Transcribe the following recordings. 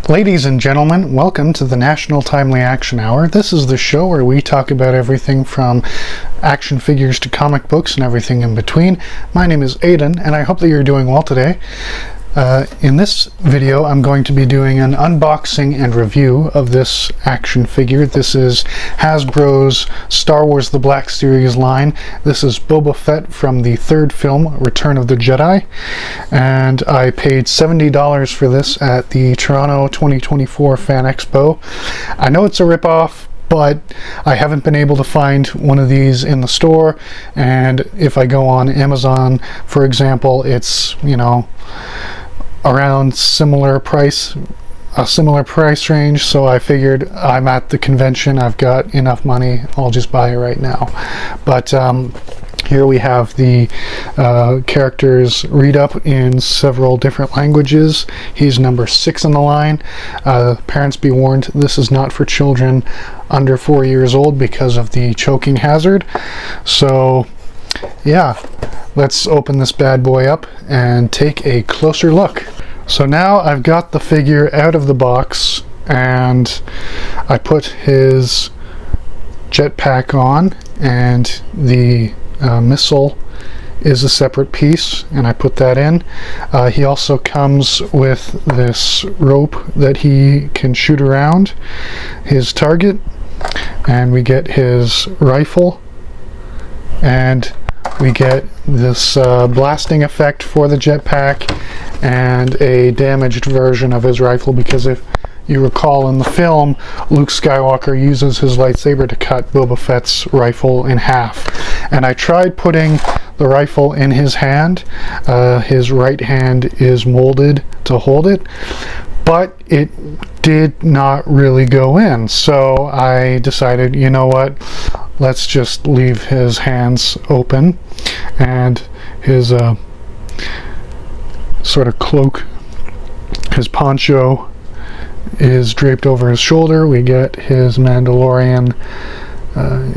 Ladies and gentlemen, welcome to the National Timely Action Hour. This is the show where we talk about everything from action figures to comic books and everything in between. My name is Aidan, and I hope that you're doing well today. In this video, I'm going to be doing an unboxing and review of this action figure. This is Hasbro's Star Wars The Black Series line. This is Boba Fett from the third film, Return of the Jedi. And I paid $70 for this at the Toronto 2024 Fan Expo. I know it's a ripoff, but I haven't been able to find one of these in the store. And if I go on Amazon, for example, it's, around a similar price range, so I figured I'm at the convention, I've got enough money, I'll just buy it right now. But here we have the characters read up in several different languages. He's number 6 in the line. Parents be warned, this is not for children under 4 years old because of the choking hazard. So yeah, let's open this bad boy up and take a closer look. So now I've got the figure out of the box, and I put his jetpack on, and the missile is a separate piece, and I put that in. He also comes with this rope that he can shoot around his target, and we get his rifle, and we get this blasting effect for the jetpack and a damaged version of his rifle, because if you recall in the film, Luke Skywalker uses his lightsaber to cut Boba Fett's rifle in half. And I tried putting the rifle in his hand. His right hand is molded to hold it, but it did not really go in. So I decided, you know what, let's just leave his hands open, and his sort of cloak, his poncho, is draped over his shoulder. We get his Mandalorian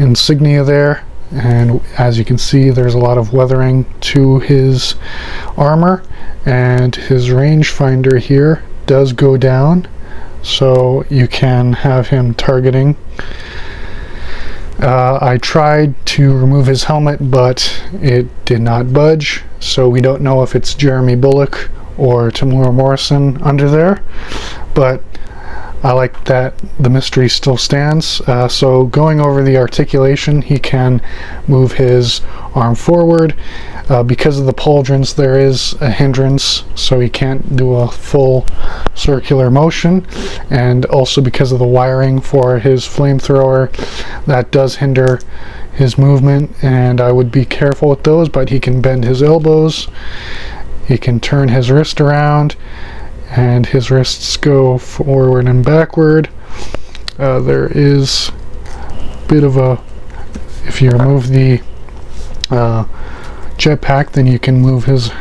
insignia there, and as you can see, there's a lot of weathering to his armor, and his rangefinder here does go down, so you can have him targeting. I tried to remove his helmet, but it did not budge, so we don't know if it's Jeremy Bulloch or Tamura Morrison under there, but I like that the mystery still stands. So going over the articulation, he can move his arm forward. Because of the pauldrons, there is a hindrance, so he can't do a full circular motion, and also because of the wiring for his flamethrower, that does hinder his movement, and I would be careful with those. But he can bend his elbows, he can turn his wrist around, and his wrists go forward and backward. There is a bit of a, if you remove the jetpack, then you can move his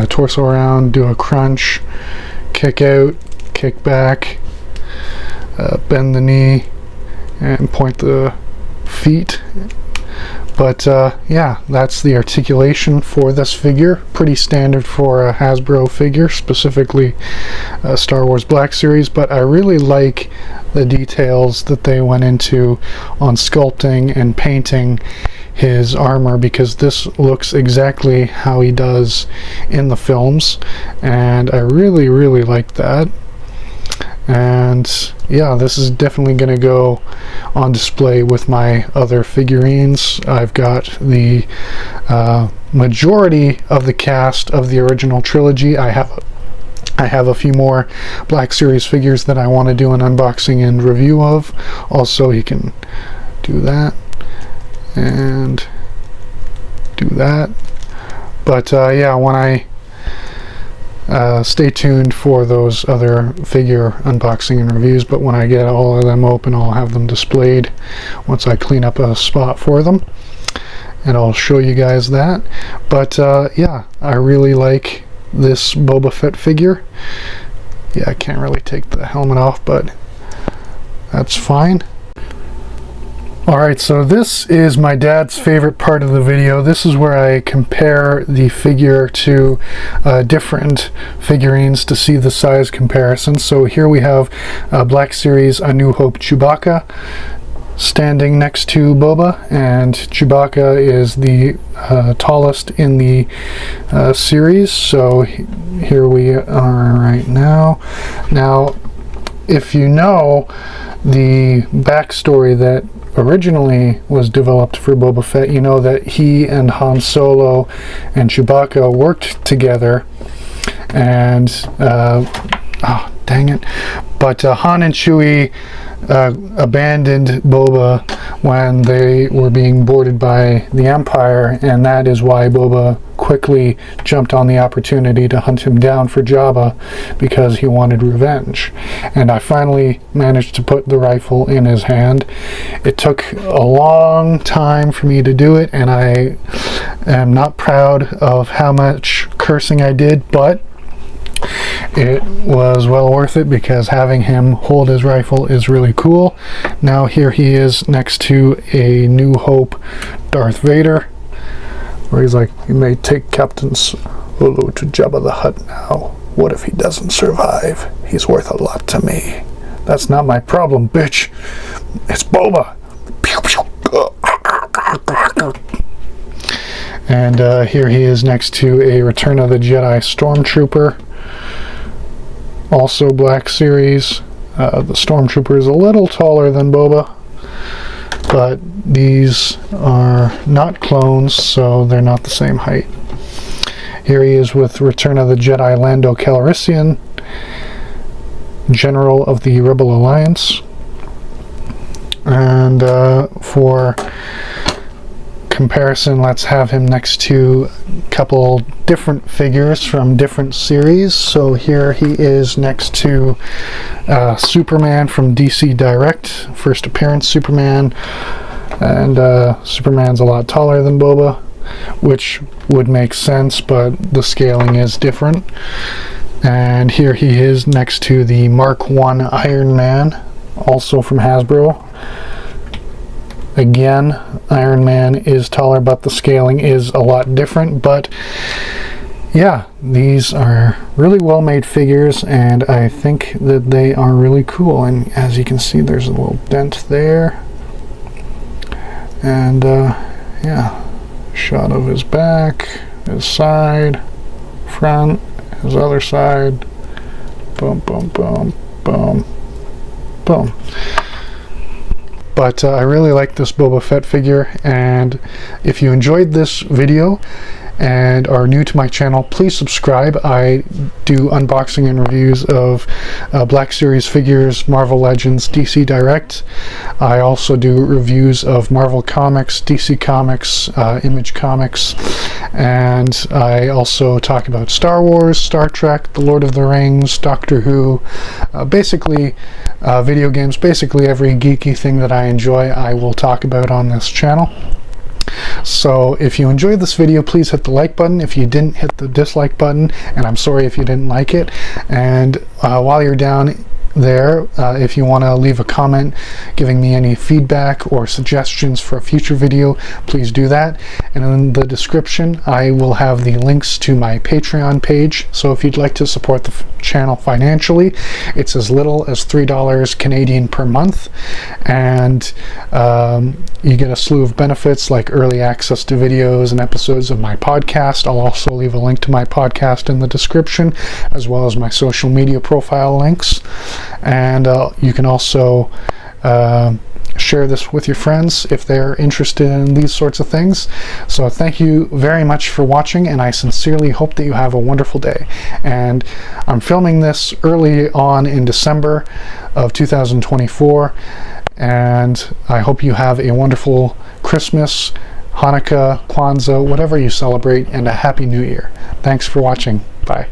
torso around, do a crunch, kick out, kick back, bend the knee, and point the feet. But yeah, that's the articulation for this figure. Pretty standard for a Hasbro figure, specifically Star Wars Black Series, but I really like the details that they went into on sculpting and painting his armor, because this looks exactly how he does in the films, and I really like that. And yeah, this is definitely going to go on display with my other figurines. I've got the majority of the cast of the original trilogy. I have a few more Black Series figures that I want to do an unboxing and review of. Also, you can do that and do that. But yeah, when I stay tuned for those other figure unboxing and reviews, but when I get all of them open, I'll have them displayed once I clean up a spot for them, and I'll show you guys that. But yeah, I really like this Boba Fett figure. Yeah, I can't really take the helmet off, but that's fine. Alright, so this is my dad's favorite part of the video. This is where I compare the figure to different figurines to see the size comparison. So here we have Black Series A New Hope Chewbacca standing next to Boba, and Chewbacca is the tallest in the series. So here we are right now. Now, if you know the backstory that originally was developed for Boba Fett, you know that he and Han Solo and Chewbacca worked together, and oh dang it, but Han and Chewie abandoned Boba when they were being boarded by the Empire, and that is why Boba quickly jumped on the opportunity to hunt him down for Jabba, because he wanted revenge. And I finally managed to put the rifle in his hand. It took a long time for me to do it, and I am not proud of how much cursing I did, but it was well worth it, because having him hold his rifle is really cool. Now here he is next to a New Hope Darth Vader, where he's like, "You may take Captain Solo to Jabba the Hutt now. What if he doesn't survive? He's worth a lot to me. That's not my problem, bitch. It's Boba." And here he is next to a Return of the Jedi Stormtrooper, also Black Series. The Stormtrooper is a little taller than Boba, but these are not clones, so they're not the same height. Here he is with Return of the Jedi Lando Calrissian, General of the Rebel Alliance. And for comparison, let's have him next to a couple different figures from different series. So here he is next to Superman from DC Direct, first appearance Superman, and Superman's a lot taller than Boba, which would make sense, but the scaling is different. And here he is next to the Mark I Iron Man, also from Hasbro. Again, Iron Man is taller, but the scaling is a lot different. But yeah, these are really well made figures, and I think that they are really cool. And as you can see, there's a little dent there. And yeah, shot of his back, his side, front, his other side. Boom, boom, boom, boom, boom. But I really like this Boba Fett figure, and if you enjoyed this video and are new to my channel, please subscribe. I do unboxing and reviews of Black Series figures, Marvel Legends, DC Direct. I also do reviews of Marvel Comics, DC Comics, Image Comics, and I also talk about Star Wars, Star Trek, The Lord of the Rings, Doctor Who, basically video games, basically every geeky thing that I enjoy I will talk about on this channel. So if you enjoyed this video, please hit the like button. If you didn't, hit the dislike button, and I'm sorry if you didn't like it. And while you're down there, if you want to leave a comment giving me any feedback or suggestions for a future video, please do that. And in the description I will have the links to my Patreon page, so if you'd like to support the channel financially, it's as little as $3 Canadian per month, and you get a slew of benefits like early access to videos and episodes of my podcast. I'll also leave a link to my podcast in the description, as well as my social media profile links. And you can also share this with your friends if they're interested in these sorts of things. So thank you very much for watching, and I sincerely hope that you have a wonderful day. And I'm filming this early on in December of 2024, and I hope you have a wonderful Christmas, Hanukkah, Kwanzaa, whatever you celebrate, and a Happy New Year. Thanks for watching. Bye.